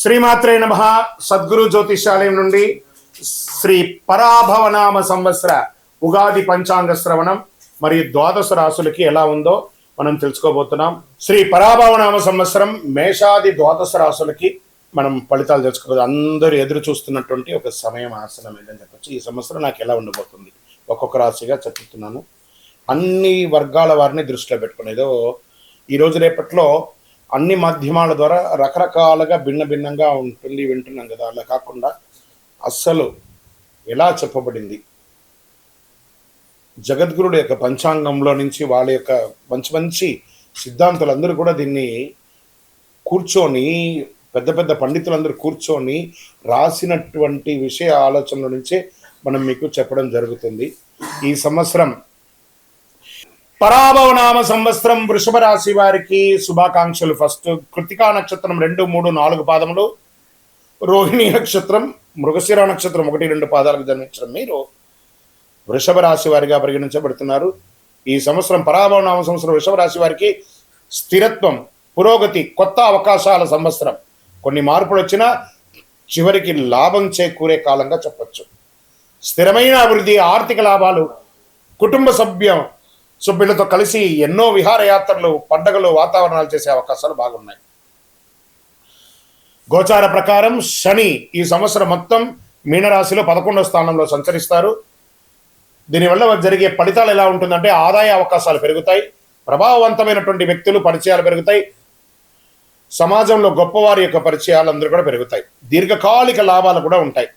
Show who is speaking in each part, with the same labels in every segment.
Speaker 1: శ్రీమాత్రే నమః. సద్గురు జ్యోతిషాలయం నుండి శ్రీ పరాభవనామ సంవత్సర ఉగాది పంచాంగ శ్రవణం మరియు ద్వాదశ రాశులకి ఎలా ఉందో మనం తెలుసుకోబోతున్నాం. శ్రీ పరాభవనామ సంవత్సరం మేషాది ద్వాదశ రాశులకి మనం ఫలితాలు తెలుసుకోబోదు. అందరూ ఎదురు చూస్తున్నటువంటి ఒక సమయం ఆసనం ఏంటని చెప్పచ్చు. ఈ సంవత్సరం నాకు ఎలా ఉండబోతుంది ఒక్కొక్క రాశిగా చెప్తున్నాను. అన్ని వర్గాల వారిని దృష్టిలో పెట్టుకునేదో ఈరోజు రేపట్లో అన్ని మాధ్యమాల ద్వారా రకరకాలుగా భిన్నంగా ఉంటుంది వింటున్నాం కదా. అలా కాకుండా అస్సలు ఎలా చెప్పబడింది జగద్గురుడు యొక్క పంచాంగంలో నుంచి వాళ్ళ యొక్క మంచి సిద్ధాంతులందరూ కూడా దీన్ని కూర్చొని పెద్ద పెద్ద పండితులందరూ కూర్చొని రాసినటువంటి విషయ ఆలోచనల నుంచే మనం మీకు చెప్పడం జరుగుతుంది. ఈ సంవత్సరం పరాభవనామ సంవత్సరం వృషభ రాశి వారికి శుభాకాంక్షలు. ఫస్ట్ కృతికా నక్షత్రం 2, 3, 4 పాదములు, రోహిణి నక్షత్రం, మృగశిర నక్షత్రం 1, 2 పాదాలకు జన్మించిన మీరు వృషభ రాశి వారిగా పరిగణించబడుతున్నారు. ఈ సంవత్సరం పరాభవనామ సంవత్సరం వృషభ రాశి వారికి స్థిరత్వం, పురోగతి, కొత్త అవకాశాల సంవత్సరం. కొన్ని మార్పులు వచ్చినా చివరికి లాభం చేకూరే కాలంగా చెప్పచ్చు. స్థిరమైన అభివృద్ధి, ఆర్థిక లాభాలు, కుటుంబ సభ్యులతో కలిసి ఎన్నో విహారయాత్రలు, పండగలు, వాతావరణాలు చేసే అవకాశాలు బాగున్నాయి. గోచార ప్రకారం శని ఈ సంవత్సరం మొత్తం మీనరాశిలో 11వ స్థానంలో సంచరిస్తారు. దీనివల్ల జరిగే ఫలితాలు ఎలా ఉంటుందంటే ఆదాయ అవకాశాలు పెరుగుతాయి, ప్రభావవంతమైనటువంటి వ్యక్తులు పరిచయాలు పెరుగుతాయి, సమాజంలో గొప్పవారి యొక్క పరిచయాలు అందరూ కూడా పెరుగుతాయి, దీర్ఘకాలిక లాభాలు కూడా ఉంటాయి.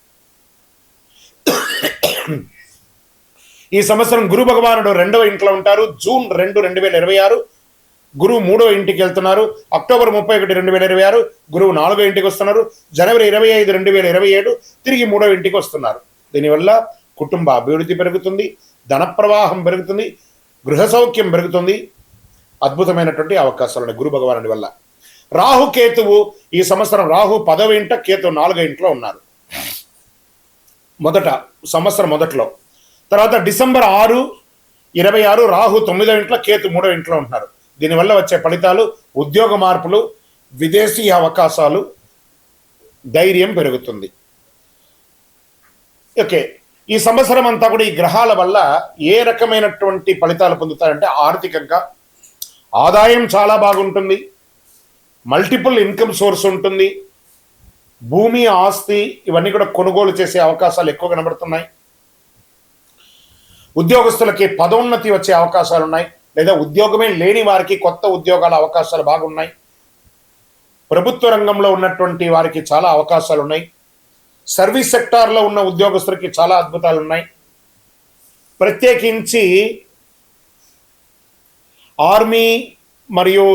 Speaker 1: ఈ సంవత్సరం గురు భగవానుడు 2వ ఇంట్లో ఉంటారు. జూన్ 2, 2026 గురువు 3వ ఇంటికి వెళ్తున్నారు. అక్టోబర్ 31, 2026 గురువు 4వ ఇంటికి వస్తున్నారు. జనవరి 25, 2027 తిరిగి 3వ ఇంటికి వస్తున్నారు. దీనివల్ల కుటుంబ అభివృద్ధి పెరుగుతుంది, ధన ప్రవాహం పెరుగుతుంది, గృహ సౌఖ్యం పెరుగుతుంది. అద్భుతమైనటువంటి అవకాశాలు ఉన్నాయి గురు భగవానుడి వల్ల. రాహు కేతువు ఈ సంవత్సరం రాహు 10వ ఇంట, కేతు 4వ ఇంట్లో ఉన్నారు సంవత్సరం మొదట్లో. తర్వాత డిసెంబర్ 6, 26 రాహు 9వ ఇంట్లో, కేతు 3వ ఇంట్లో ఉంటున్నారు. దీనివల్ల వచ్చే ఫలితాలు ఉద్యోగ మార్పులు, విదేశీ అవకాశాలు, ధైర్యం పెరుగుతుంది. ఓకే, ఈ సంవత్సరం అంతా కూడా ఈ గ్రహాల వల్ల ఏ రకమైనటువంటి ఫలితాలు పొందుతారంటే ఆర్థికంగా ఆదాయం చాలా బాగుంటుంది, మల్టిపుల్ ఇన్కమ్ సోర్స్ ఉంటుంది, భూమి, ఆస్తి ఇవన్నీ కూడా కొనుగోలు చేసే అవకాశాలు ఎక్కువ కనబడుతున్నాయి. ఉద్యోగస్తులకి పదోన్నతి వచ్చే అవకాశాలు ఉన్నాయి, లేదా ఉద్యోగమే లేని వారికి కొత్త ఉద్యోగాల అవకాశాలు బాగున్నాయి. ప్రభుత్వ రంగంలో ఉన్నటువంటి వారికి చాలా అవకాశాలు ఉన్నాయి. సర్వీస్ సెక్టార్లో ఉన్న ఉద్యోగస్తులకి చాలా అద్భుతాలు ఉన్నాయి. ప్రత్యేకించి ఆర్మీ మరియు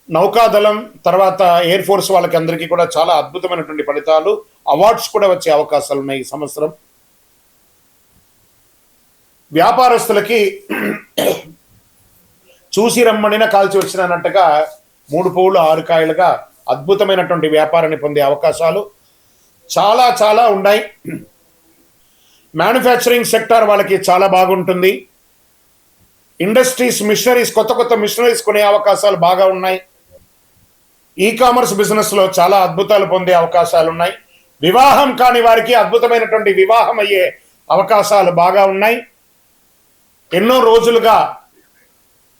Speaker 1: నౌకాదళం, తర్వాత ఎయిర్ ఫోర్స్ వాళ్ళకి అందరికీ కూడా చాలా అద్భుతమైనటువంటి ఫలితాలు, అవార్డ్స్ కూడా వచ్చే అవకాశాలు ఉన్నాయి ఈ సంవత్సరం. వ్యాపారస్తులకి చూసి రమ్మడిన కాల్చి వచ్చినట్టుగా 3 పువ్వులు 6 కాయలుగా అద్భుతమైనటువంటి వ్యాపారాన్ని పొందే అవకాశాలు చాలా ఉన్నాయి. మ్యానుఫ్యాక్చరింగ్ సెక్టార్ వాళ్ళకి చాలా బాగుంటుంది. ఇండస్ట్రీస్, మిషనరీస్, కొత్త మిషనరీస్ కొనే అవకాశాలు బాగా ఉన్నాయి. ఈ కామర్స్ బిజినెస్లో చాలా అద్భుతాలు పొందే అవకాశాలు ఉన్నాయి. వివాహం కాని వారికి అద్భుతమైనటువంటి వివాహం అయ్యే అవకాశాలు బాగా ఉన్నాయి. ఎన్నో రోజులుగా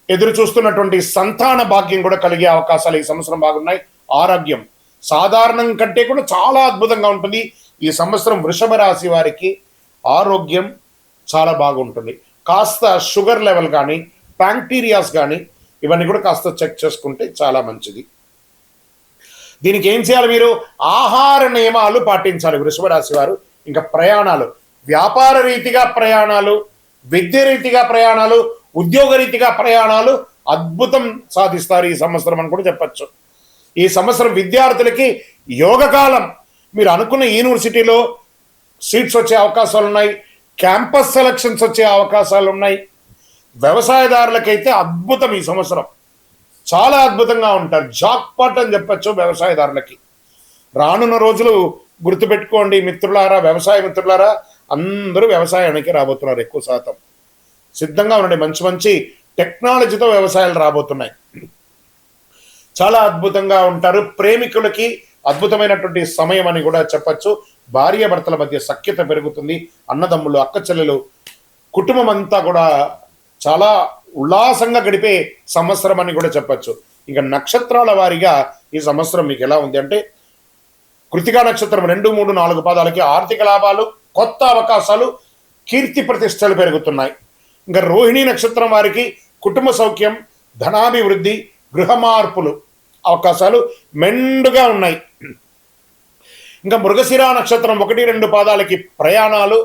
Speaker 1: ఎదురు చూస్తున్నటువంటి సంతాన భాగ్యం కూడా కలిగే అవకాశాలు ఈ సంవత్సరం బాగున్నాయి. ఆరోగ్యం సాధారణం కంటే కూడా చాలా అద్భుతంగా ఉంటుంది. ఈ సంవత్సరం వృషభ రాశి వారికి ఆరోగ్యం చాలా బాగుంటుంది. కాస్త షుగర్ లెవెల్ కానీ, ప్యాంక్టీరియాస్ కానీ ఇవన్నీ కూడా కాస్త చెక్ చేసుకుంటే చాలా మంచిది. దీనికి ఏం చేయాలి? మీరు ఆహార నియమాలు పాటించాలి వృషభ రాశి వారు. ఇంకా ప్రయాణాలు, వ్యాపార రీతిగా ప్రయాణాలు, విద్య రీతిగా ప్రయాణాలు, ఉద్యోగ రీతిగా ప్రయాణాలు అద్భుతం సాధిస్తారు ఈ సంవత్సరం అని కూడా చెప్పచ్చు. ఈ సంవత్సరం విద్యార్థులకి యోగకాలం. మీరు అనుకున్న యూనివర్సిటీలో సీట్స్ వచ్చే అవకాశాలు ఉన్నాయి, క్యాంపస్ సెలక్షన్స్ వచ్చే అవకాశాలు ఉన్నాయి. వ్యవసాయదారులకైతే అద్భుతం, ఈ సంవత్సరం చాలా అద్భుతంగా ఉంటారు. జాక్పాట్ అని చెప్పచ్చు వ్యవసాయదారులకి. రానున్న రోజులు గుర్తుపెట్టుకోండి మిత్రులారా, వ్యవసాయ మిత్రులారా, అందరూ వ్యవసాయానికి రాబోతున్నారు. ఎక్కువ శాతం సిద్ధంగా ఉండండి. మంచి టెక్నాలజీతో వ్యవసాయాలు రాబోతున్నాయి. చాలా అద్భుతంగా ఉంటారు. ప్రేమికులకి అద్భుతమైనటువంటి సమయం అని కూడా చెప్పచ్చు. భార్యాభర్తల మధ్య సఖ్యత పెరుగుతుంది. అన్నదమ్ములు, అక్క చెల్లెలు, కుటుంబం అంతా కూడా చాలా ఉల్లాసంగా గడిపే సంవత్సరం అని కూడా చెప్పచ్చు. ఇక నక్షత్రాల వారిగా ఈ సంవత్సరం మీకు ఎలా ఉంది అంటే, కృతికా నక్షత్రం 2, 3, 4 పాదాలకి ఆర్థిక లాభాలు, కొత్త అవకాశాలు, కీర్తి ప్రతిష్టలు పెరుగుతున్నాయి. ఇంకా రోహిణి నక్షత్రం వారికి కుటుంబ సౌఖ్యం, ధనాభివృద్ధి, గృహ మార్పులు అవకాశాలు మెండుగా ఉన్నాయి. ఇంకా మృగశిర నక్షత్రం 1, 2 పాదాలకి ప్రయాణాలు,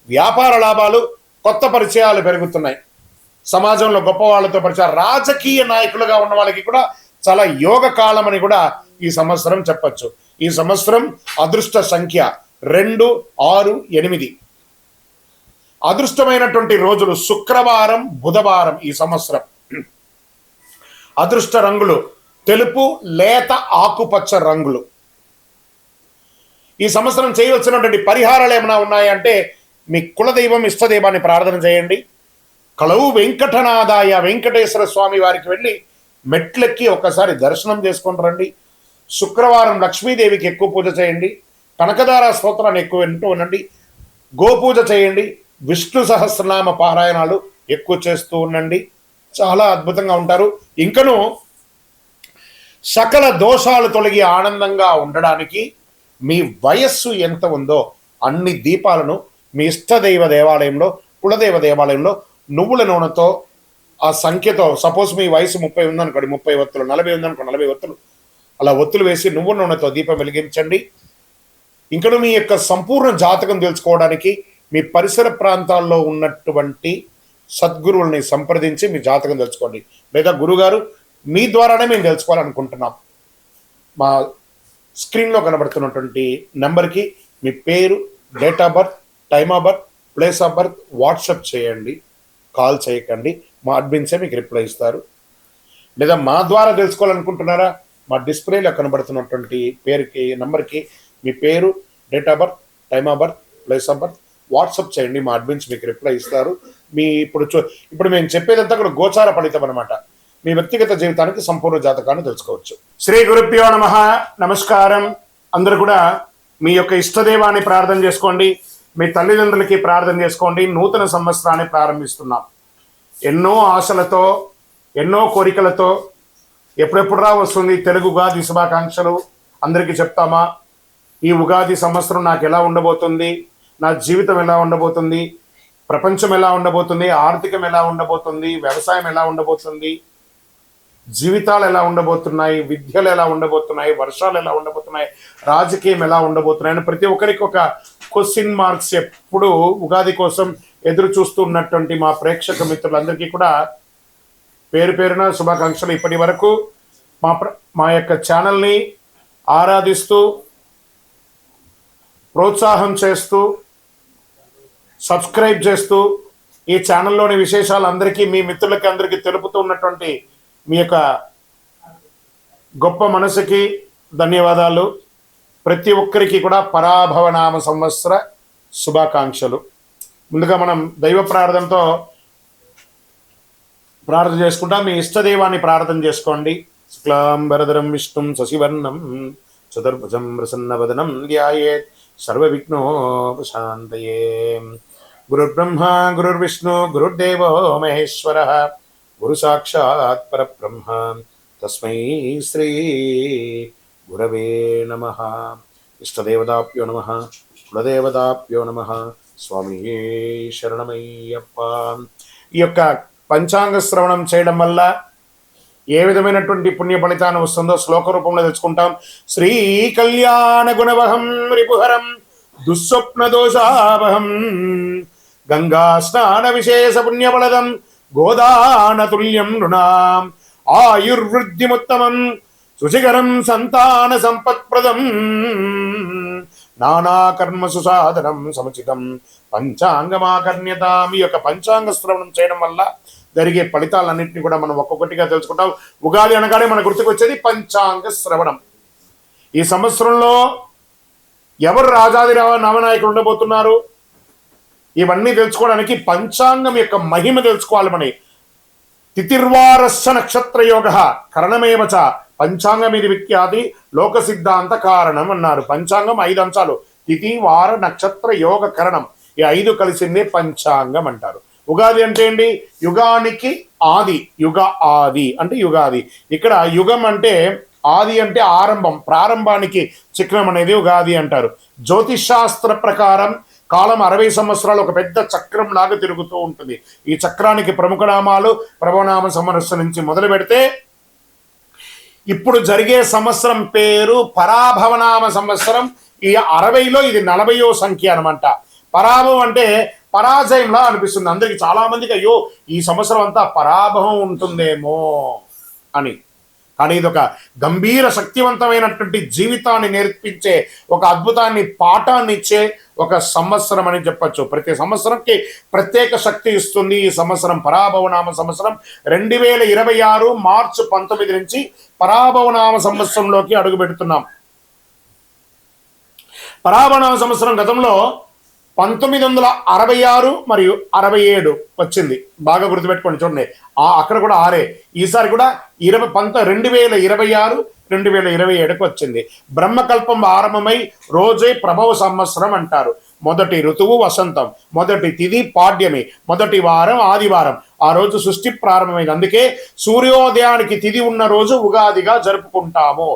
Speaker 1: వ్యాపార లాభాలు, కొత్త పరిచయాలు పెరుగుతున్నాయి. సమాజంలో గొప్ప వాళ్ళతో పరిచయం, రాజకీయ నాయకులుగా ఉన్న వాళ్ళకి కూడా చాలా యోగ కాలం అని కూడా ఈ సంవత్సరం చెప్పచ్చు. ఈ సంవత్సరం అదృష్ట సంఖ్య 2, 6, 8. అదృష్టమైనటువంటి రోజులు శుక్రవారం, బుధవారం. ఈ సంవత్సరం అదృష్ట రంగులు తెలుపు, లేత ఆకుపచ్చ రంగులు. ఈ సంవత్సరం చేయవలసినటువంటి పరిహారాలు ఏమైనా ఉన్నాయంటే, మీ కులదైవం, ఇష్టదైవాన్ని ప్రార్థన చేయండి. కలవు వెంకటనాథాయ వెంకటేశ్వర స్వామి వారికి వెళ్ళి మెట్లెక్కి ఒకసారి దర్శనం చేసుకొని రండి. శుక్రవారం లక్ష్మీదేవికి ఎక్కువ పూజ చేయండి. కనకదార స్తోత్రాన్ని ఎక్కువ వింటూ ఉండండి. గోపూజ చేయండి. విష్ణు సహస్రనామ పారాయణాలు ఎక్కువ చేస్తూ ఉండండి. చాలా అద్భుతంగా ఉంటారు. ఇంకను సకల దోషాలు తొలగి ఆనందంగా ఉండడానికి మీ వయస్సు ఎంత ఉందో అన్ని దీపాలను మీ ఇష్టదైవ దేవాలయంలో, కులదైవ దేవాలయంలో నువ్వుల నూనెతో ఆ సంఖ్యతో, సపోజ్ మీ వయసు 30 ఉందనుకోండి, 30 ఒత్తులు, 40 ఉందనుకోండి, 40 ఒత్తులు, అలా ఒత్తులు వేసి నువ్వుల నూనెతో దీపం వెలిగించండి. ఇంకను మీ యొక్క సంపూర్ణ జాతకం తెలుసుకోవడానికి మీ పరిసర ప్రాంతాల్లో ఉన్నటువంటి సద్గురువుల్ని సంప్రదించి మీ జాతకం తెలుసుకోండి. లేదా గురుగారు మీ ద్వారానే మేము తెలుసుకోవాలనుకుంటున్నాం, మా స్క్రీన్లో కనబడుతున్నటువంటి నెంబర్కి మీ పేరు, date of birth, time of birth, place of birth WhatsApp చేయండి. కాల్ చేయకండి, మా అడ్మిన్సే మీకు రిప్లై ఇస్తారు. లేదా మా ద్వారా తెలుసుకోవాలనుకుంటున్నారా, మా డిస్ప్లేలో కనబడుతున్నటువంటి పేరుకి, నంబర్కి మీ పేరు, date of birth, time of birth, place of birth WhatsApp చేయండి. మా అడ్మిన్స్ మీకు రిప్లై ఇస్తారు. మీ ఇప్పుడు మేము చెప్పేదంతా కూడా గోచార ఫలితం అనమాట. మీ వ్యక్తిగత జీవితానికి సంపూర్ణ జాతకాన్ని తెలుసుకోవచ్చు. శ్రీ గురుభ్యో నమః. నమస్కారం. అందరూ కూడా మీ యొక్క ఇష్టదైవాన్ని ప్రార్థన చేసుకోండి. మీ తల్లిదండ్రులకి ప్రార్థన చేసుకోండి. నూతన సంవత్సరాన్ని ప్రారంభిస్తున్నాం. ఎన్నో ఆశలతో, ఎన్నో కోరికలతో ఎప్పుడెప్పుడు వస్తుంది తెలుగు ఉగాది శుభాకాంక్షలు అందరికీ చెప్తామా? ఈ ఉగాది సంవత్సరం నాకు ఎలా ఉండబోతుంది, నా జీవితం ఎలా ఉండబోతుంది, ప్రపంచం ఎలా ఉండబోతుంది, ఆర్థికం ఎలా ఉండబోతుంది, వ్యవసాయం ఎలా ఉండబోతుంది, జీవితాలు ఎలా ఉండబోతున్నాయి, విద్యలు ఎలా ఉండబోతున్నాయి, వర్షాలు ఎలా ఉండబోతున్నాయి, రాజకీయం ఎలా ఉండబోతున్నాయి అని ప్రతి ఒక్కరికి ఒక క్వశ్చన్ మార్క్స్ ఎప్పుడు ఉగాది కోసం ఎదురు చూస్తున్నటువంటి మా ప్రేక్షక మిత్రులందరికీ కూడా పేరు పేరున శుభాకాంక్షలు. ఇప్పటి వరకు మా యొక్క ఛానల్ని ఆరాధిస్తూ, ప్రోత్సాహం చేస్తూ, సబ్స్క్రైబ్ చేస్తూ, ఈ ఛానల్లోని విశేషాలు అందరికీ, మీ మిత్రులకి అందరికీ తెలుపుతూ ఉన్నటువంటి మీ యొక్క గొప్ప మనసుకి ధన్యవాదాలు. ప్రతి ఒక్కరికి కూడా పరాభవనామ సంవత్సర శుభాకాంక్షలు. ముందుగా మనం దైవ ప్రార్థనతో ప్రార్థన చేసుకుంటాం. మీ ఇష్టదైవాన్ని ప్రార్థన చేసుకోండి. శుక్లాంబరధరం విష్ణుం శశివర్ణం చతుర్భుజం ప్రసన్నవదనం ధ్యాయేత్ సర్వవిఘ్నోపశాంతయే. గురుర్బ్రహ్మ గురుర్విష్ణు గురుర్దేవో మహేశ్వరః గురు సాక్షాత్ పరబ్రహ్మ తస్మై శ్రీ గురవే నమః. ఇష్టదేవతాభ్యో నమః, కులదేవతాభ్యో నమః. స్వామి శరణమయ్యప్ప. ఈ యొక్క పంచాంగ శ్రవణం చేయడం వల్ల ఏ విధమైనటువంటి పుణ్య ఫలితాన్ని వస్తుందో శ్లోక రూపంలో తెచ్చుకుంటాం. శ్రీ కళ్యాణ గుణవహం రిపుహరం దుస్వప్న దోషావహం గంగా స్నాన విశేష పుణ్యఫలదం గోదానతుల్యం నృణాం ఆయుర్వృద్ధిముత్తమం శుచికరం సంతాన సంపత్ప్రదం నానాకర్మసు సాధనం సముచితం పంచాంగమాకర్ణ్యతాం. ఈ యొక్క పంచాంగ శ్రవణం చేయడం వల్ల జరిగే ఫలితాలన్నింటినీ కూడా మనం ఒక్కొక్కటిగా తెలుసుకుంటాం. ఉగాది అనగానే మన గుర్తుకొచ్చేది పంచాంగ శ్రవణం. ఈ సంవత్సరంలో ఎవరు రాజాది నవనాయకులు ఉండబోతున్నారు, ఇవన్నీ తెలుసుకోవడానికి పంచాంగం యొక్క మహిమ తెలుసుకోవాలి. మన తిథిర్వారస్య నక్షత్ర యోగ కరణమేవచ పంచాంగం ఇది విఖ్యాతి లోక సిద్ధాంత కారణం అన్నారు. పంచాంగం 5 అంశాలు: తిథి, వార, నక్షత్ర, యోగ, కరణం. ఈ 5 కలిసిందే పంచాంగం అంటారు. ఉగాది అంటే ఏంటి? యుగానికి ఆది. యుగ ఆది అంటే యుగాది. ఇక్కడ యుగం అంటే ఆది అంటే ఆరంభం, ప్రారంభానికి చిహ్నం అనేది ఉగాది అంటారు. జ్యోతిష్ శాస్త్ర ప్రకారం కాలం 60 సంవత్సరాలు ఒక పెద్ద చక్రం లాగా తిరుగుతూ ఉంటుంది. ఈ చక్రానికి ప్రముఖ నామాలు ప్రభవనామ సంవత్సరం నుంచి మొదలు పెడితే ఇప్పుడు జరిగే సంవత్సరం పేరు పరాభవనామ సంవత్సరం. ఈ 60లో ఇది 40వ సంఖ్య అనమాట. పరాభవం అంటే పరాజయంలా అనిపిస్తుంది అందరికి, చాలా మందికి అయ్యో ఈ సంవత్సరం అంతా పరాభవం ఉంటుందేమో అని. కానీ ఇది ఒక గంభీర శక్తివంతమైనటువంటి జీవితాన్ని నేర్పించే, ఒక అద్భుతాన్ని పాఠాన్ని ఇచ్చే ఒక సంవత్సరం అని చెప్పచ్చు. ప్రతి సంవత్సరంకి ప్రత్యేక శక్తి ఇస్తుంది. ఈ సంవత్సరం పరాభవనామ సంవత్సరం 2026 మార్చి 19 నుంచి పరాభవనామ సంవత్సరంలోకి అడుగు పెడుతున్నాం. పరాభవనామ సంవత్సరం గతంలో 1966 మరియు 67 వచ్చింది. బాగా గుర్తుపెట్టుకోండి, చూడండి అక్కడ కూడా 6. ఈసారి కూడా 2026 2027కి వచ్చింది. బ్రహ్మకల్పం ఆరంభమై రోజే ప్రభవ సంవత్సరం అంటారు. మొదటి ఋతువు వసంతం, మొదటి తిథి పాడ్యమి, మొదటి వారం ఆదివారం. ఆ రోజు సృష్టి ప్రారంభమైంది. అందుకే సూర్యోదయానికి తిథి ఉన్న రోజు ఉగాదిగా జరుపుకుంటాము.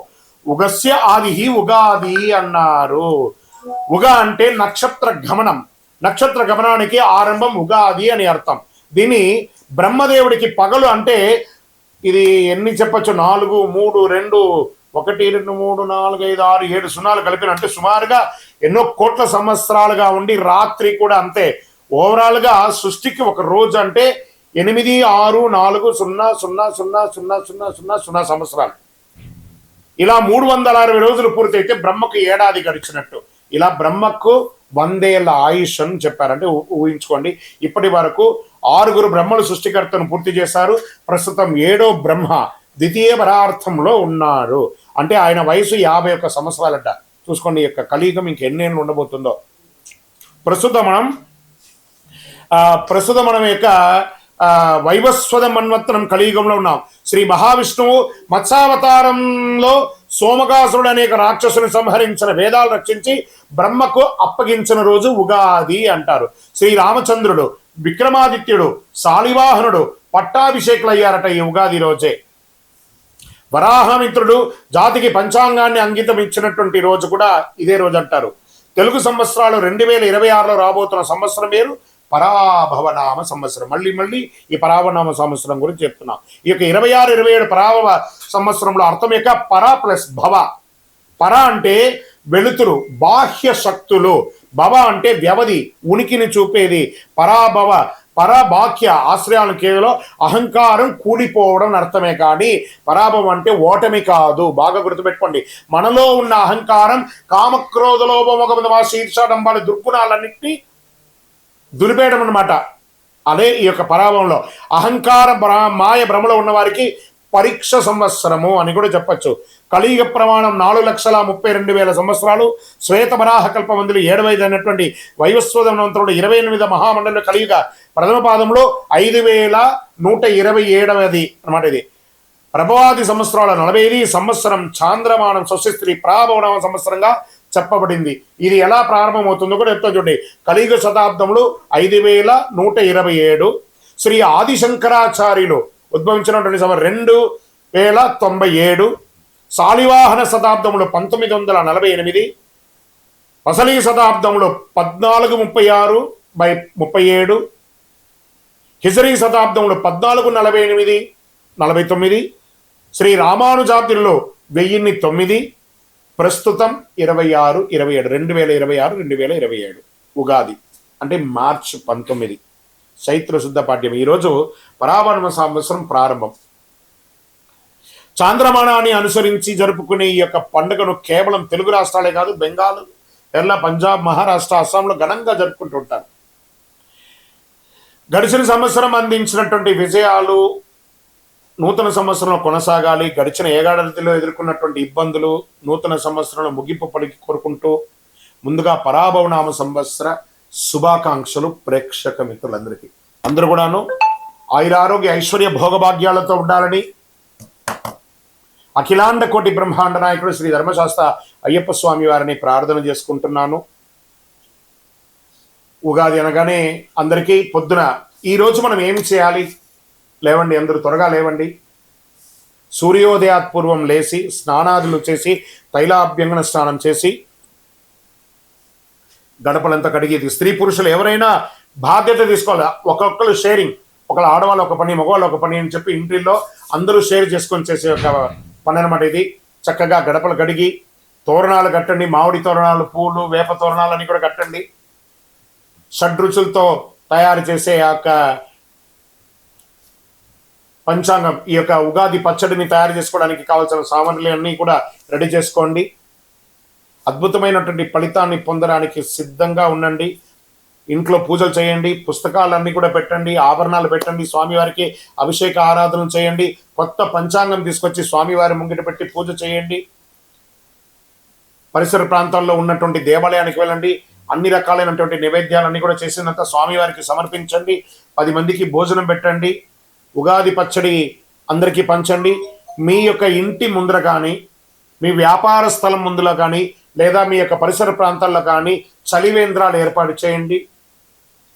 Speaker 1: ఉగస్య ఆది ఉగాది అన్నారు. ఉగా అంటే నక్షత్ర గమనం. నక్షత్ర గమనానికి ఆరంభం ఉగాది అని అర్థం. దీన్ని బ్రహ్మదేవుడికి పగలు అంటే ఇది ఎన్ని చెప్పచ్చు? 4, 3, 2, 1, 2, 3, 4, 5, 6, 7 సున్నాలు కలిపిన అంటే సుమారుగా ఎన్నో కోట్ల సంవత్సరాలుగా ఉండి రాత్రి కూడా అంతే. ఓవరాల్ గా సృష్టికి ఒక రోజు అంటే 8, 6, 4, 0, 0, 0, 0, 0, 0 సంవత్సరాలు. ఇలా 360 రోజులు పూర్తయితే బ్రహ్మకు ఏడాది గడిచినట్టు. ఇలా బ్రహ్మకు 100 ఏళ్ల ఆయుష్ అని చెప్పారంటే ఊహించుకోండి. ఇప్పటి వరకు 6 బ్రహ్మలు సృష్టికర్తను పూర్తి చేశారు. ప్రస్తుతం 7వ బ్రహ్మ ద్వితీయ పరార్థంలో ఉన్నారు. అంటే ఆయన వయసు 51 సంవత్సరాలట. చూసుకోండి, ఈ యొక్క కలియుగం ఇంకెన్నేళ్ళు ఉండబోతుందో. ప్రస్తుతం మనం యొక్క వైవస్వత మన్వంతరం కలియుగంలో ఉన్నాం. శ్రీ మహావిష్ణువు మత్స్యావతారంలో సోమకాసురుడు అనేక రాక్షసుని సంహరించిన, వేదాలు రక్షించి బ్రహ్మకు అప్పగించిన రోజు ఉగాది అంటారు. శ్రీ రామచంద్రుడు, విక్రమాదిత్యుడు, శాలివాహనుడు పట్టాభిషేకులు అయ్యారట ఈ ఉగాది రోజే. వరాహమిత్రుడు జాతికి పంచాంగాన్ని అంకితం ఇచ్చినటువంటి రోజు కూడా ఇదే రోజు అంటారు. తెలుగు సంవత్సరాలు 2026లో రాబోతున్న సంవత్సరం పేరు పరాభవనామ సంవత్సరం. మళ్ళీ ఈ పరాభవనామ సంవత్సరం గురించి చెప్తున్నాం. ఈ యొక్క 26, 27 పరాభవ సంవత్సరంలో అర్థం యొక్క పర ప్లస్ భవ. పర అంటే వెలుతురు, బాహ్య శక్తులు. భవ అంటే వ్యవధి, ఉనికిని చూపేది. పరాభవ పరబాహ్య ఆశ్రయాలను కేవలం అహంకారం కూలిపోవడం అర్థమే, కానీ పరాభవం అంటే ఓటమి కాదు. బాగా గుర్తుపెట్టుకోండి. మనలో ఉన్న అహంకారం, కామక్రోధ లోభమోహ శీర్షాడంబాల దుర్గుణాలన్నింటినీ దులిపేయడం అన్నమాట. అదే ఈ యొక్క పరాభవంలో అహంకార మాయ భ్రమలో ఉన్న వారికి పరీక్ష సంవత్సరము అని కూడా చెప్పచ్చు. కలియుగ ప్రమాణం 4,32,000 సంవత్సరాలు. శ్వేత వరాహ కల్పమందులు 75 అయినటువంటి వైవస్వతమంత్రుడు 28వ మహామండలి కలియుగ ప్రథమ పాదంలో 5,127 అన్నమాట. ఇది ప్రభవాది సంవత్సరాల 45 సంవత్సరం చాంద్రమానం స్వస్తి ప్రాభవనామ సంవత్సరంగా చెప్పబడింది. ఇది ఎలా ప్రారంభమవుతుందో కూడా చెప్తా చూడండి. కలియుగ శతాబ్దంలో 5,127. శ్రీ ఆదిశంకరాచార్యులు ఉద్భవించినటువంటి 2,097. శాలివాహన శతాబ్దంలో 1948. అసలీ శతాబ్దంలో 1436/37. హిజరీ శతాబ్దంలో 1448-49. శ్రీ రామానుజాబ్దిలో 1009. ప్రస్తుతం 26-27 2026-2027 ఉగాది అంటే మార్చి 19 చైత్ర శుద్ధ పాడ్యం. ఈరోజు పరాభవన సంవత్సరం ప్రారంభం. చాంద్రమానాన్ని అనుసరించి జరుపుకునే ఈ యొక్క పండుగను కేవలం తెలుగు రాష్ట్రాలే కాదు, బెంగాల్, కేరళ, పంజాబ్, మహారాష్ట్ర, అస్సాంలో ఘనంగా జరుపుకుంటుంటారు. గడిచిన సంవత్సరం అందించినటువంటి విజయాలు నూతన సంవత్సరంలో కొనసాగాలి. గడిచిన ఏడాదిలో ఎదుర్కొన్నటువంటి ఇబ్బందులు నూతన సంవత్సరంలో ముగింపు పలికి కోరుకుంటూ ముందుగా పరాభవనామ సంవత్సర శుభాకాంక్షలు ప్రేక్షక మిత్రులందరికీ. అందరూ కూడాను ఆయురారోగ్య ఐశ్వర్య భోగభాగ్యాలతో ఉండాలని, అఖిలాండ కోటి బ్రహ్మాండ నాయకుడు శ్రీ ధర్మశాస్త్ర అయ్యప్ప స్వామి వారిని ప్రార్థన చేసుకుంటున్నాను. ఉగాది అనగానే అందరికీ పొద్దున ఈరోజు మనం ఏమి చేయాలి? లేవండి, అందరూ త్వరగా లేవండి. సూర్యోదయాత్ పూర్వం లేచి స్నానాదులు చేసి తైలాభ్యంగన స్నానం చేసి గడపలంతా కడిగేది. స్త్రీ పురుషులు ఎవరైనా బాధ్యత తీసుకోవాలి. ఒక్కొక్కరు షేరింగ్, ఒకళ్ళు ఆడవాళ్ళు ఒక పని, మగవాళ్ళు ఒక పని అని చెప్పి ఇంటిలో అందరూ షేర్ చేసుకొని చేసే ఒక పని అనమాట ఇది. చక్కగా గడపలు కడిగి తోరణాలు కట్టండి. మామిడి తోరణాలు, పూలు, వేప తోరణాలు అన్ని కూడా కట్టండి. షడ్రుచులతో తయారు చేసే ఆ యొక్క పంచాంగం, ఈ యొక్క ఉగాది పచ్చడిని తయారు చేసుకోవడానికి కావాల్సిన సామాగ్రి అన్నీ కూడా రెడీ చేసుకోండి. అద్భుతమైనటువంటి ఫలితాన్ని పొందడానికి సిద్ధంగా ఉండండి. ఇంట్లో పూజలు చేయండి, పుస్తకాలన్నీ కూడా పెట్టండి, ఆభరణాలు పెట్టండి, స్వామివారికి అభిషేక ఆరాధన చేయండి, కొత్త పంచాంగం తీసుకొచ్చి స్వామివారి ముంగిట పెట్టి పూజ చేయండి. పరిసర ప్రాంతాల్లో ఉన్నటువంటి దేవాలయానికి వెళ్ళండి. అన్ని రకాలైనటువంటి నైవేద్యాలన్నీ కూడా చేసినంత స్వామివారికి సమర్పించండి. 10 మందికి భోజనం పెట్టండి. ఉగాది పచ్చడి అందరికీ పంచండి. మీ యొక్క ఇంటి ముందర కానీ, మీ వ్యాపార స్థలం ముందులో కానీ, లేదా మీ యొక్క పరిసర ప్రాంతాల్లో కానీ చలివేంద్రాలు ఏర్పాటు చేయండి.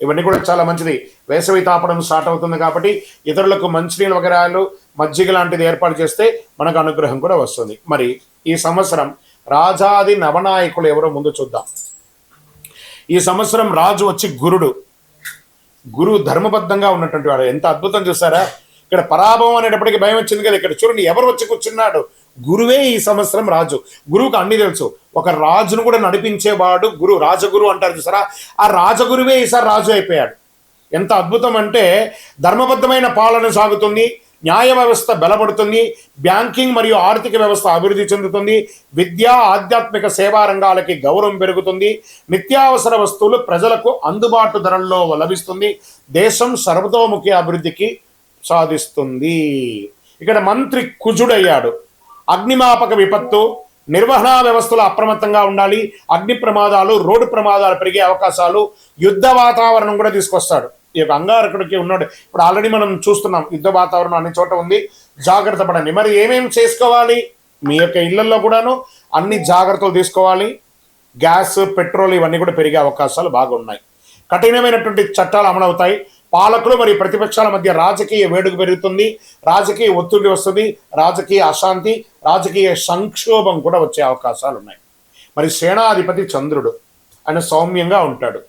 Speaker 1: ఇవన్నీ కూడా చాలా మంచిది. వేసవి తాపడం స్టార్ట్ అవుతుంది కాబట్టి ఇతరులకు మంచినీళ్ళ వగరాలు, మజ్జిగ లాంటిది ఏర్పాటు చేస్తే మనకు అనుగ్రహం కూడా వస్తుంది. మరి ఈ సంవత్సరం రాజాది నవనాయకులు ఎవరో ముందు చూద్దాం. ఈ సంవత్సరం రాజు వచ్చి గురుడు. గురువు ధర్మబద్ధంగా ఉన్నటువంటి వాడు. ఎంత అద్భుతం చూసారా? ఇక్కడ పరాభవం అనేటప్పటికీ భయం వచ్చింది కదా. ఇక్కడ చూడండి ఎవరు వచ్చి కూర్చున్నాడు? గురువే ఈ సంవత్సరం రాజు. గురువుకు అన్ని తెలుసు. ఒక రాజును కూడా నడిపించేవాడు గురువు. రాజగురు అంటారు చూసారా? ఆ రాజగురువే ఈసారి రాజు అయిపోయాడు. ఎంత అద్భుతం అంటే ధర్మబద్ధమైన పాలన సాగుతుంది, న్యాయ వ్యవస్థ బలపడుతుంది, బ్యాంకింగ్ మరియు ఆర్థిక వ్యవస్థ అభివృద్ధి చెందుతుంది, విద్యా ఆధ్యాత్మిక సేవా రంగాలకి గౌరవం పెరుగుతుంది, నిత్యావసర వస్తువులు ప్రజలకు అందుబాటు ధరల్లో లభిస్తుంది, దేశం సర్వతోముఖి అభివృద్ధికి సాధిస్తుంది. ఇక్కడ మంత్రి కుజుడయ్యాడు. అగ్నిమాపక విపత్తు, నిర్వహణ వ్యవస్థలో అప్రమత్తంగా ఉండాలి. అగ్ని ప్రమాదాలు, రోడ్డు ప్రమాదాలు పెరిగే అవకాశాలు, యుద్ధ వాతావరణం కూడా తీసుకొస్తాడు. ఈ యొక్క అంగారకుడికి ఉన్నాడు. ఇప్పుడు ఆల్రెడీ మనం చూస్తున్నాం, యుద్ధ వాతావరణం అన్ని చోట ఉంది. జాగ్రత్త పడండి. మరి ఏమేమి చేసుకోవాలి? మీ యొక్క ఇళ్లలో కూడాను అన్ని జాగ్రత్తలు తీసుకోవాలి. గ్యాస్, పెట్రోల్ ఇవన్నీ కూడా పెరిగే అవకాశాలు బాగున్నాయి. కఠినమైనటువంటి చట్టాలు అమలవుతాయి. పాలకులు మరియు ప్రతిపక్షాల మధ్య రాజకీయ వేడుక పెరుగుతుంది, రాజకీయ ఒత్తిడి వస్తుంది, రాజకీయ అశాంతి, రాజకీయ సంక్షోభం కూడా వచ్చే అవకాశాలు ఉన్నాయి. మరి సేనాధిపతి చంద్రుడు, ఆయన సౌమ్యంగా ఉంటాడు.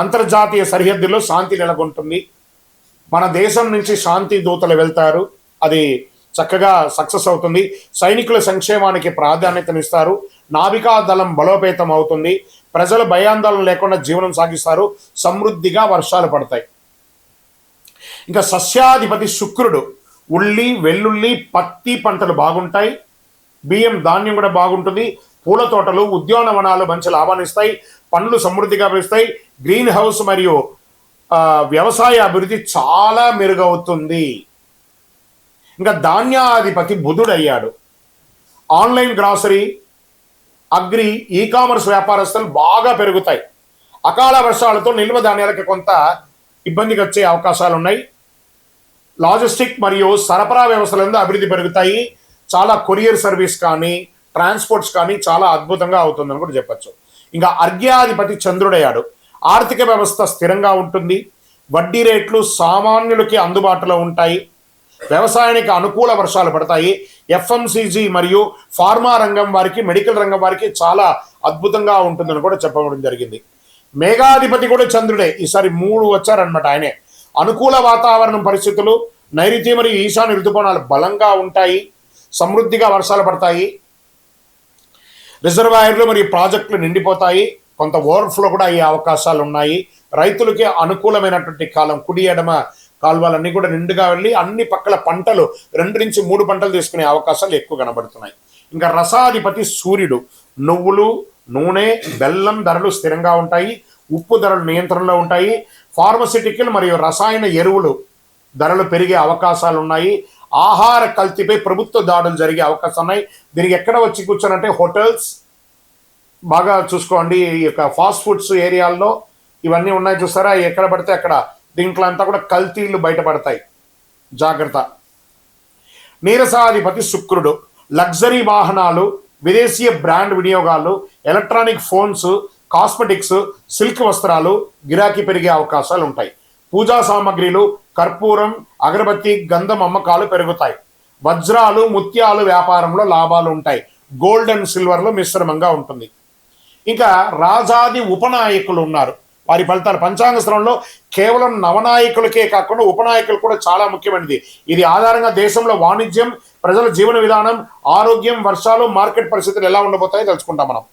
Speaker 1: అంతర్జాతీయ సరిహద్దుల్లో శాంతి నెలకొంటుంది. మన దేశం నుంచి శాంతి దూతలు వెళ్తారు, అది చక్కగా సక్సెస్ అవుతుంది. సైనికుల సంక్షేమానికి ప్రాధాన్యతనిస్తారు. నావికా దళం బలోపేతం అవుతుంది. ప్రజలు భయాందోళన లేకుండా జీవనం సాగిస్తారు. సమృద్ధిగా వర్షాలు పడతాయి. ఇంకా సస్యాధిపతి శుక్రుడు. ఉల్లి, వెల్లుల్లి, పత్తి పంటలు బాగుంటాయి. బియ్యం, ధాన్యం కూడా బాగుంటుంది. పూల తోటలు, ఉద్యానవనాలు మంచి లాభాన్ని ఇస్తాయి. పండ్లు సమృద్ధిగా పెరుస్తాయి. గ్రీన్ హౌస్ మరియు వ్యవసాయ అభివృద్ధి చాలా మెరుగవుతుంది. ఇంకా ధాన్యాధిపతి బుధుడయ్యాడు. Online grocery, agri, e commerce వ్యాపారస్తులు బాగా పెరుగుతాయి. అకాల వర్షాలతో నిల్వ ధాన్యాలకు కొంత ఇబ్బందికి వచ్చే అవకాశాలు ఉన్నాయి. లాజిస్టిక్ మరియు సరఫరా వ్యవస్థలందు అభివృద్ధి పెరుగుతాయి. చాలా కొరియర్ సర్వీస్ కానీ, ట్రాన్స్పోర్ట్స్ కానీ చాలా అద్భుతంగా అవుతుందని కూడా చెప్పచ్చు. ఇంకా అర్ఘ్యాధిపతి చంద్రుడయ్యాడు. ఆర్థిక వ్యవస్థ స్థిరంగా ఉంటుంది. వడ్డీ రేట్లు సామాన్యులకి అందుబాటులో ఉంటాయి. వ్యవసాయానికి అనుకూల వర్షాలు పడతాయి. ఎఫ్ఎంసీజీ మరియు ఫార్మా రంగం వారికి, మెడికల్ రంగం వారికి చాలా అద్భుతంగా ఉంటుందని కూడా చెప్పడం జరిగింది. మేఘాధిపతి కూడా చంద్రుడే. ఈసారి 3 వచ్చారనమాట ఆయనే. అనుకూల వాతావరణం పరిస్థితులు, నైరుతి మరియు ఈశాన్య ఋతుపవనాలు బలంగా ఉంటాయి. సమృద్ధిగా వర్షాలు పడతాయి. రిజర్వాయర్లు మరియు ప్రాజెక్టులు నిండిపోతాయి. కొంత ఓవర్ఫ్లో కూడా అయ్యే అవకాశాలు ఉన్నాయి. రైతులకి అనుకూలమైనటువంటి కాలం. కుడి ఎడమ కాలువలన్నీ కూడా నిండుగా వెళ్ళి అన్ని పక్కల పంటలు 2 నుంచి 3 పంటలు తీసుకునే అవకాశాలు ఎక్కువ కనబడుతున్నాయి. ఇంకా రసాధిపతి సూర్యుడు. నువ్వులు, నూనె, బెల్లం ధరలు స్థిరంగా ఉంటాయి. ఉప్పు ధరలు నియంత్రణలో ఉంటాయి. ఫార్మసిటికల్ మరియు రసాయన ఎరువులు ధరలు పెరిగే అవకాశాలు ఉన్నాయి. ఆహార కల్తీపై ప్రభుత్వ దాడులు జరిగే అవకాశం ఉన్నాయి. దీనికి ఎక్కడ వచ్చి కూర్చోనంటే హోటల్స్ బాగా చూసుకోండి. ఈ యొక్క ఫాస్ట్ ఫుడ్స్ ఏరియాల్లో ఇవన్నీ ఉన్నాయి చూస్తారా? ఎక్కడ పడితే అక్కడ దీంట్లో అంతా కూడా కల్తీలు బయటపడతాయి. జాగ్రత్త. నీరసాధిపతి శుక్రుడు. లగ్జరీ వాహనాలు, విదేశీయ బ్రాండ్ వినియోగాలు, ఎలక్ట్రానిక్ ఫోన్స్, కాస్మెటిక్స్, సిల్క్ వస్త్రాలు గిరాకీ పెరిగే అవకాశాలు ఉంటాయి. పూజా సామాగ్రిలు, కర్పూరం, అగరబత్తి, గంధం అమ్మకాలు పెరుగుతాయి. వజ్రాలు, ముత్యాలు వ్యాపారంలో లాభాలు ఉంటాయి. గోల్డ్ అండ్ సిల్వర్లో మిశ్రమంగా ఉంటుంది. ఇంకా రాజాది ఉపనాయకులు ఉన్నారు. వారి ఫలితాలు పంచాంగ శ్రవణంలో కేవలం నవనాయకులకే కాకుండా ఉపనాయకులు కూడా చాలా ముఖ్యమైనది. ఇది ఆధారంగా దేశంలో వాణిజ్యం, ప్రజల జీవన విధానం, ఆరోగ్యం, వర్షాలు, మార్కెట్ పరిస్థితులు ఎలా ఉండబోతాయో తెలుసుకుంటాం మనం.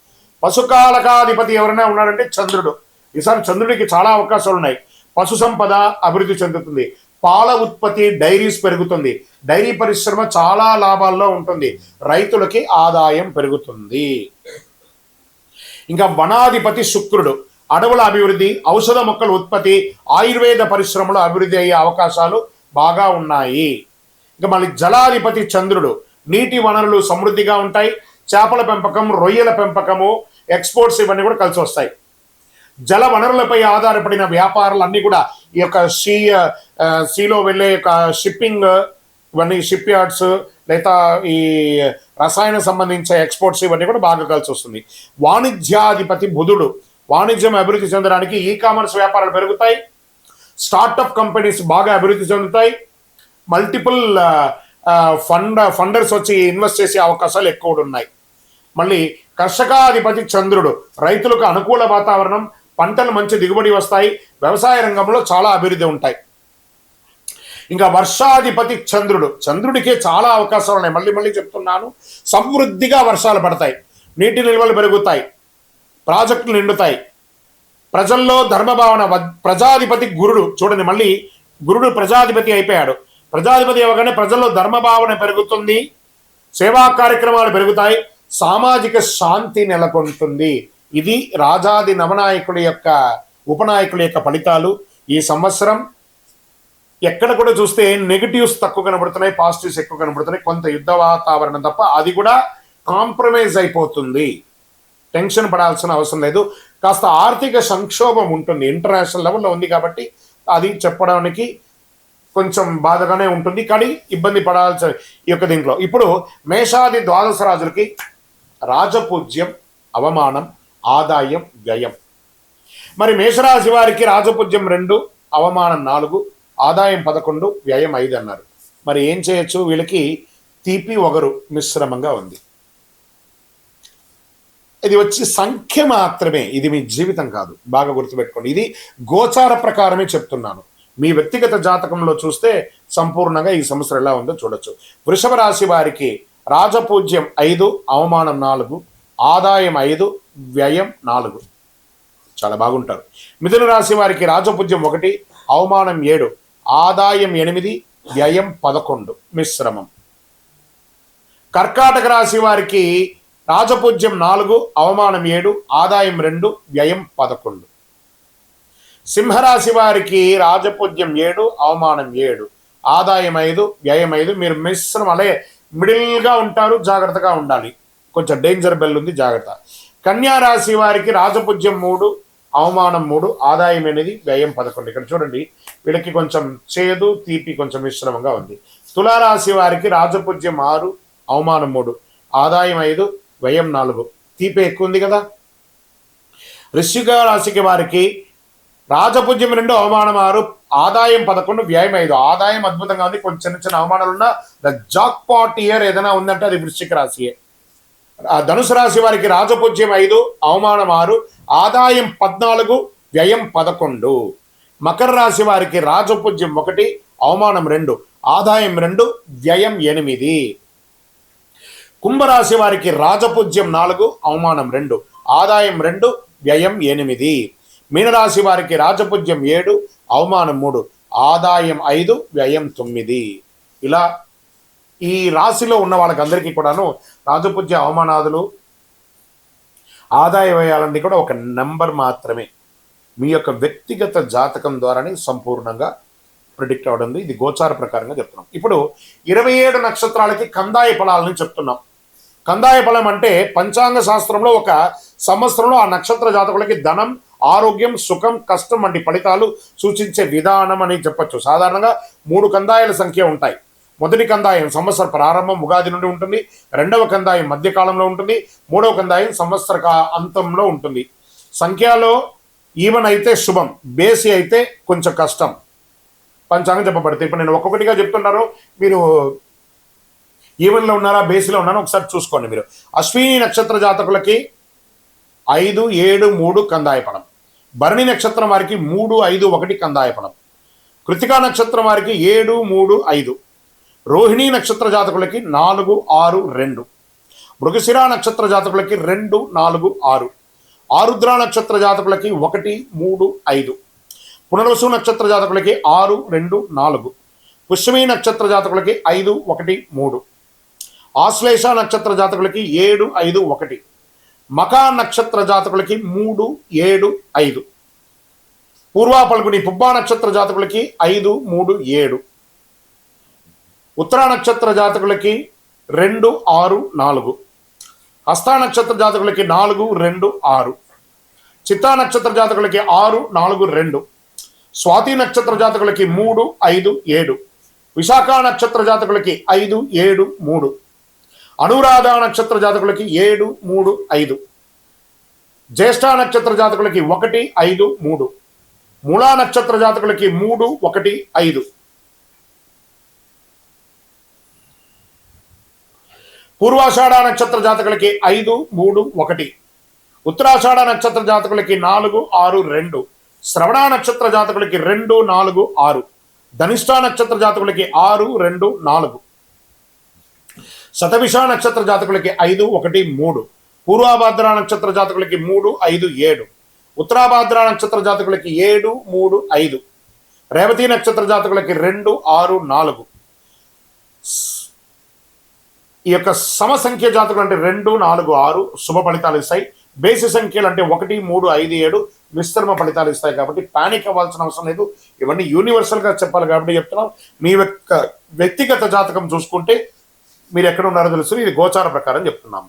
Speaker 1: పశుకాలకాధిపతి ఎవరైనా ఉన్నాడంటే చంద్రుడు. ఈసారి చంద్రుడికి చాలా అవకాశాలు ఉన్నాయి. పశు సంపద అభివృద్ధి చెందుతుంది. పాల ఉత్పత్తి, డైరీస్ పెరుగుతుంది. డైరీ పరిశ్రమ చాలా లాభాల్లో ఉంటుంది. రైతులకి ఆదాయం పెరుగుతుంది. ఇంకా వనాధిపతి శుక్రుడు. అడవుల అభివృద్ధి, ఔషధ మొక్కల ఉత్పత్తి, ఆయుర్వేద పరిశ్రమలో అభివృద్ధి అయ్యే అవకాశాలు బాగా ఉన్నాయి. ఇంకా మళ్ళీ జలాధిపతి చంద్రుడు. నీటి వనరులు సమృద్ధిగా ఉంటాయి. చేపల పెంపకం, రొయ్యల పెంపకము, ఎక్స్పోర్ట్స్ ఇవన్నీ కూడా కలిసి వస్తాయి. జల వనరులపై ఆధారపడిన వ్యాపారాలు అన్నీ కూడా ఈ యొక్క సీలో వెళ్ళే యొక్క షిప్పింగ్, ఇవన్నీ షిప్ యార్డ్స్, లేదా ఈ రసాయన సంబంధించిన ఎక్స్పోర్ట్స్ ఇవన్నీ కూడా బాగా కలిసి వస్తుంది. వాణిజ్యాధిపతి బుధుడు. వాణిజ్యం అభివృద్ధి చెందడానికి ఈ కామర్స్ వ్యాపారాలు పెరుగుతాయి. స్టార్టప్ కంపెనీస్ బాగా అభివృద్ధి చెందుతాయి. మల్టిపుల్ ఫండర్స్ వచ్చి ఇన్వెస్ట్ చేసే అవకాశాలు ఎక్కువ ఉన్నాయి. మళ్ళీ కర్షకాధిపతి చంద్రుడు. రైతులకు అనుకూల వాతావరణం, పంటలు మంచి దిగుబడి వస్తాయి. వ్యవసాయ రంగంలో చాలా అభివృద్ధి ఉంటాయి. ఇంకా వర్షాధిపతి చంద్రుడు. చంద్రుడికే చాలా అవకాశాలు ఉన్నాయి. మళ్ళీ చెప్తున్నాను, సమృద్ధిగా వర్షాలు పడతాయి. నీటి నిల్వలు పెరుగుతాయి. ప్రాజెక్టులు నిండుతాయి. ప్రజల్లో ధర్మభావన. ప్రజాధిపతి గురుడు. చూడండి, మళ్ళీ గురుడు ప్రజాధిపతి అయిపోయాడు. ప్రజాధిపతి అవగానే ప్రజల్లో ధర్మభావన పెరుగుతుంది. సేవా కార్యక్రమాలు పెరుగుతాయి. సామాజిక శాంతి నెలకొంటుంది. ఇది రాజాది నవనాయకుడి యొక్క ఉపనాయకుల యొక్క ఫలితాలు. ఈ సంవత్సరం ఎక్కడ కూడా చూస్తే నెగిటివ్స్ తక్కువ కనబడుతున్నాయి, పాజిటివ్స్ ఎక్కువ కనబడుతున్నాయి. కొంత యుద్ధ వాతావరణం తప్ప అది కూడా కాంప్రమైజ్ అయిపోతుంది. టెన్షన్ పడాల్సిన అవసరం లేదు. కాస్త ఆర్థిక సంక్షోభం ఉంటుంది, ఇంటర్నేషనల్ లెవెల్లో ఉంది కాబట్టి అది చెప్పడానికి కొంచెం బాధగానే ఉంటుంది. కానీ ఇబ్బంది పడాల్సిన ఈ యొక్క దీంట్లో ఇప్పుడు మేషాది ద్వాదశ రాజులకి రాజపూజ్యం, అవమానం, ఆదాయం, వ్యయం. మరి మేషరాశి వారికి రాజపూజ్యం 2, అవమానం 4, ఆదాయం 11, వ్యయం 5 అన్నారు. మరి ఏం చేయొచ్చు? వీళ్ళకి తీపి ఒగరు మిశ్రమంగా ఉంది. ఇది వచ్చి సంఖ్య మాత్రమే, ఇది మీ జీవితం కాదు. బాగా గుర్తుపెట్టుకోండి. ఇది గోచార ప్రకారమే చెప్తున్నాను. మీ వ్యక్తిగత జాతకంలో చూస్తే సంపూర్ణంగా ఈ సంవత్సరం ఎలా ఉందో చూడొచ్చు. వృషభ రాశి వారికి రాజపూజ్యం 5, అవమానం 4, ఆదాయం 5, వ్యయం 4. చాలా బాగుంటారు. మిథున రాశి వారికి రాజపూజ్యం 1, అవమానం 7, ఆదాయం 8, వ్యయం 11, మిశ్రమం. కర్కాటక రాశి వారికి రాజపూజ్యం 4, అవమానం 7, ఆదాయం 2, వ్యయం 11. సింహరాశి వారికి రాజపూజ్యం 7, అవమానం 7, ఆదాయం 5, వ్యయం 5. మీరు మిశ్రమం అలే మిడిల్గా ఉంటారు, జాగ్రత్తగా ఉండాలి. కొంచెం డేంజర్ బెల్ ఉంది, జాగ్రత్త. కన్యా రాశి వారికి రాజపూజ్యం 3, అవమానం 3, ఆదాయం 8, వ్యయం 11. ఇక్కడ చూడండి, వీళ్ళకి కొంచెం చేదు తీపి కొంచెం మిశ్రమంగా ఉంది. తులారాశి వారికి రాజపూజ్యం 6, అవమానం 3, ఆదాయం 5, వ్యయం 4. తీపి ఎక్కువ ఉంది కదా. వృశ్చిక రాశికి వారికి రాజపూజ్యం 2, అవమానం 6, ఆదాయం 11, వ్యయం 5. ఆదాయం అద్భుతంగా ఉంది. కొంచెం చిన్న అవమానాలు ఉన్నా ద జాక్ పాట్ ఇయర్ ఏదైనా ఉందంటే అది వృశ్చిక రాశియే. ధనుసు రాశి వారికి రాజపూజ్యం 5, అవమానం 6, ఆదాయం 14, వ్యయం 11. మకర రాశి వారికి రాజపూజ్యం 1, అవమానం 2, ఆదాయం 2, వ్యయం 8. కుంభరాశి వారికి రాజపూజ్యం 4, అవమానం 2, ఆదాయం 2, వ్యయం 8. మీనరాశి వారికి రాజపూజ్యం 7, అవమానం 3, ఆదాయం 5, వ్యయం 9. ఇలా ఈ రాశిలో ఉన్న వాళ్ళకి అందరికీ కూడాను రాజపూజ్య అవమానాదులు, ఆదాయ వ్యయాలన్నీ కూడా ఒక నెంబర్ మాత్రమే. మీ యొక్క వ్యక్తిగత జాతకం ద్వారానే సంపూర్ణంగా ప్రిడిక్ట్ అవడం. ఇది గోచార ప్రకారంగా చెప్తున్నాం. ఇప్పుడు 27 నక్షత్రాలకి కందాయ ఫలాలని చెప్తున్నాం. కందాయ ఫలం అంటే పంచాంగ శాస్త్రంలో ఒక సంవత్సరంలో ఆ నక్షత్ర జాతకులకి ధనం, ఆరోగ్యం, సుఖం, కష్టం వంటి ఫలితాలు సూచించే విధానం అని చెప్పచ్చు. సాధారణంగా 3 కందాయాల సంఖ్య ఉంటాయి. మొదటి కందాయం సంవత్సర ప్రారంభం ఉగాది నుండి ఉంటుంది, రెండవ కందాయం మధ్యకాలంలో ఉంటుంది, మూడవ కందాయం సంవత్సర అంతంలో ఉంటుంది. సంఖ్యలో ఈవెన్ అయితే శుభం, బేసి అయితే కొంచెం కష్టం పంచాంగం చెప్పబడుతుంది. ఇప్పుడు నేను ఒక్కొక్కటిగా చెప్తున్నారు, మీరు ఈవెన్లో ఉన్నారా బేసిలో ఉన్నారా ఒకసారి చూసుకోండి. మీరు అశ్విని నక్షత్ర జాతకులకి 5, 7, 3 కందాయపడం, భరణి నక్షత్రం వారికి 3, 5, 1 కందాయపడం, కృతికా నక్షత్రం వారికి 7, 3, 5, రోహిణీ నక్షత్ర జాతకులకి 4, 6, 2, మృగశిర నక్షత్ర జాతకులకి 2, 4, 6, ఆరుద్ర నక్షత్ర జాతకులకి 1, 3, 5, పునర్వసు నక్షత్ర జాతకులకి 6, 2, 4, పుష్యమి నక్షత్ర జాతకులకి 5, 1, 3, ఆశ్లేష నక్షత్ర జాతకులకి 7, 5, 1, మకా నక్షత్ర జాతకులకి 3, 7, 5, పూర్వా పల్గుని పుబ్బా నక్షత్ర జాతకులకి 5, 3, 7, ఉత్తరా నక్షత్ర జాతకులకి 2, 6, 4, హస్తా నక్షత్ర జాతకులకి 4, 2, 6, చిత్తా నక్షత్ర జాతకులకి 6, 4, 2, స్వాతి నక్షత్ర జాతకులకి 3, 5, 7, విశాఖ నక్షత్ర జాతకులకి 5, 7, 3, అనురాధ నక్షత్ర జాతకులకి 7, 3, 5, జ్యేష్ఠ నక్షత్ర జాతకులకి 1, 5, 3, మూలా నక్షత్ర జాతకులకి 3, 1, 5, పూర్వాషాఢ నక్షత్ర జాతకులకి 5, 3, 1, ఉత్తరాషాఢ నక్షత్ర జాతకులకి 4, 6, 2, శ్రవణ నక్షత్ర జాతకులకి 2, 4, 6, ధనిష్ట నక్షత్ర జాతకులకి 6, 2, 4, శతభిష నక్షత్ర జాతకులకి 5, 1, 3, పూర్వాభాద్ర నక్షత్ర జాతకులకి 3, 5, 7, ఉత్తరాభాద్ర నక్షత్ర జాతకులకి 7, 3, 5, రేవతి నక్షత్ర జాతకులకి 2, 6, 4. ఈ యొక్క సమసంఖ్య జాతకులు అంటే 2, 4, 6 శుభ ఫలితాలు ఇస్తాయి. బేసి సంఖ్యలు అంటే 1, 3, 5, 7 మిశ్రమ ఫలితాలు ఇస్తాయి. కాబట్టి పానిక్ అవ్వాల్సిన అవసరం లేదు. ఇవన్నీ యూనివర్సల్గా చెప్పాలి కాబట్టి చెప్తున్నాం. మీ యొక్క వ్యక్తిగత జాతకం చూసుకుంటే మీరు ఎక్కడ ఉన్నారో తెలుసు. ఇది గోచార ప్రకారం చెప్తున్నాము.